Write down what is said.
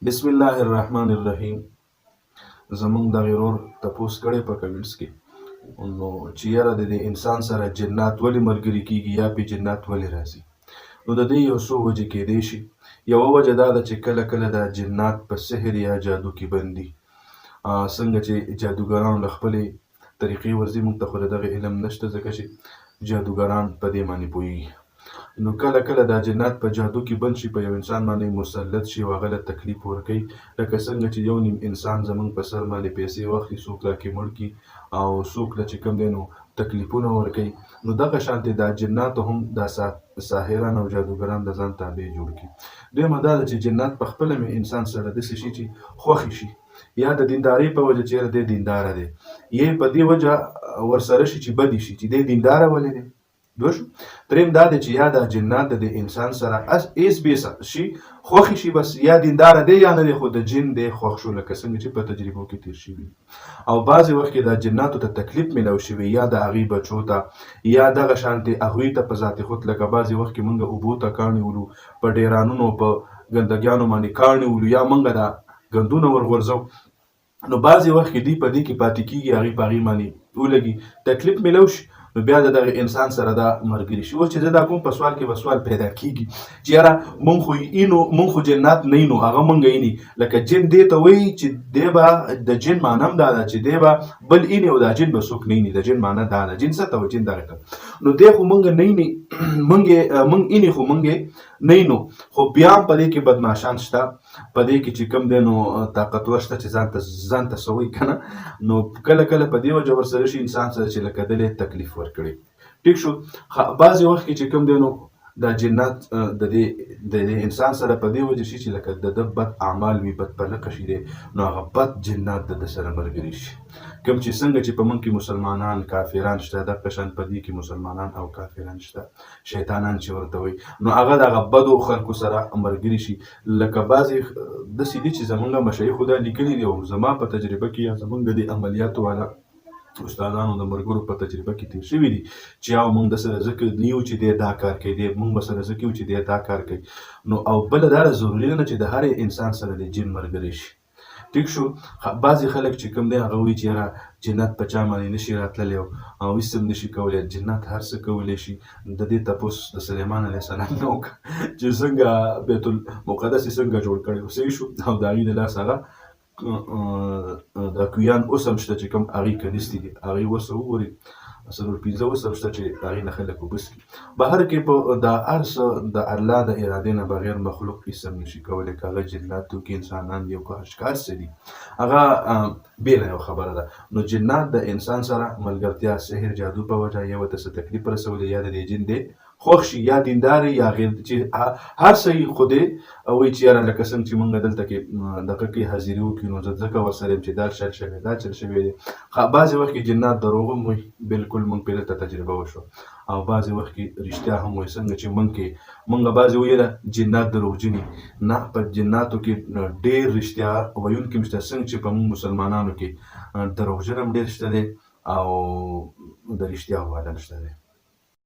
بسم الله الرحمن الرحیم. زمونږ دغې ورور تپوس کړی په کمنټس کې نو چې یاره د دې انسان سره جنات ولې ملګري کېږي یا پې جنات ولې راځي. نو د دې یو څو وجې کېدی شي. یوه وجه دا ده چې کله کله دا جنات په سحر یا جادو کې بند دي. څنګه چې جادوګران له خپلې طریقې ورځي، موږ ته خو د دغې علم نشته ځکه چې جادوګران په دې باندې پوهېږي. نو کله کله دا جنات په جادو کې بند شي، په یو انسان باندې مسلط شي او هغه له تکلیف ورکوي. لکه څنګه چې یو نیم انسان زموږ په سر باندې پیسې واخلي، څوک راکې مړ کړي او څوک له چې کوم دی نو تکلیفونه ورکوي. نو دغه شانتې دا جناتو هم دا ساحران او جادوګران د ځان تابع جوړ کړي. دویمه دا ده چې جنات په خپله انسان سره داسې شي چې خوښې شي، یا د دیندارۍ په وجه چې دی دینداره دی، یا په دې وجه ورسره شي چې بدې شي چې دی دینداره ولې دی. دریم دا دی چې یا دا جنات د انسان سره ایس بیس شي، خوښې شي، بس یا دینداره دی یا نه دی، خو د جن دی خوښ شو، لکه څنګه چې په تجربو کې تیر شوي. او بعضې وخت کې دا جناتو ته تکلیف میلاو شوي، یا د هغوی بچو ته یا دغه شانتې هغوی ته په ذات خود، لکه بعضې وخت کې موږ اوبو ته کاڼي ولو، په ډیرانونو په ګندګیانو باندې کاڼي ولو، یا موږ دا ګندونه ورغورځو. نو بعضې وخت کې دوی په دې کې پاتې کېږي، هغوی په هغوی باندې ولګي، تکلیف میلاو شي، نو بیا د دغه انسان سره دا ملګري شي. اوس چې زه دا کوم په سوال کې به سوال پیدا کېږي چې یاره مونږ خو جنات نه یو، نو هغه مونږ ایني. لکه جن دې ته وایي چې دی به د جن معنی هم دا ده چې دی به بل ایني او دا جن به څوک نه ایني. د جن معنی دا ده، جن څه ته وایي؟ جن دغه ته. نو دی خو مونږ نه ایني، مونږ ایني خو مونږ نه اینو، خو بیا هم په دې کې بدماشان شته، په دې کې چې کوم دی نو طاقتور شته چې ځان ته څه وایي که نه. نو کله کله په دې وجه ورسره شي انسان سره چې لکه دلې تکلیف ورکړي. ټیک شو. بعضې وخت کې چې کوم دی نو دا جنات د دې انسان سره په دې وجه شي چې لکه د ده بد اعمال وي، بد پلقه شي دی، نو هغه بد جنات د ده سره ملګري شي. کوم چې څنګه چې په موږ کې مسلمانان کافران شته، دغه شان په دې کې مسلمانان او کافران شته، شیطانان چې ورته وایي، نو هغه دغه بدو خلکو سره ملګري شي. لکه بعضې داسې دي چې زمونږ مشایخو دا لیکلي دي او زما په تجربه کې یا زمونږ د دې عملیاتو والا استادانو د ملګرو په تجربه کې تیر شوي دي چې او موږ د سره ځکه نیو چې دی دا کار کوي، موږ به سره ځکه یو چې دی دا کار کوي. نو او بله دا ضروري نه چې د هر انسان سره د جن ملګری شي. ټیک شو. بعضې خلک چې کوم دی هغه وایي چې یاره جنات په چا باندې نشي راتللی او هېڅ هم نشي کولی، جنات هر څه کولی شي. د دې تپوس د سلیمان علیه السلام نه وکړه چې څنګه بیت المقدس یې څنګه جوړ کړی و، صحیح شو. او د هغې د لاس هغه دا کویان اوس هم شته چې کوم هغې کنیستې دي، هغې اوس وګورئ 4-5 اوس هم شته چې هغې نه خلک اوبه څښي. بهر کې په دا هر څه د الله د ارادې نه بغیر مخلوق هېڅ هم نشي کولی، که هغه جنات دي، که انسانان دي، او که هر څه دي، هغه بېله یو خبره ده. نو جنات د انسان سره ملګرتیا سحر جادو په وجه یا ورته څه تکلیف رسولی، یا د دې جن دی خوښ شي، یا دیندار یا غیر، چې هر څه یې خو دی وایي چې یاره لکه څنګه چې موږ دلته کې دغه کې حاضري وکړي، نو زه ځکه ورسره یم چې دا چل شوی دا چل شوی دی. بعضې وخت کې جنات دروغ هم وایي، بلکل موږ پرې دلته تجربه وشوه. او بعضې وخت کې رښتیا هم وایي، څنګه چې موږ بعضې وایي یاره جنات دروغجن دي. نه، په جناتو کې ډېر رښتیا ویونکي هم شته، څنګه چې په موږ مسلمانانو کې دروغجن هم ډېر شته دی او د رښتیا والا هم شته دی.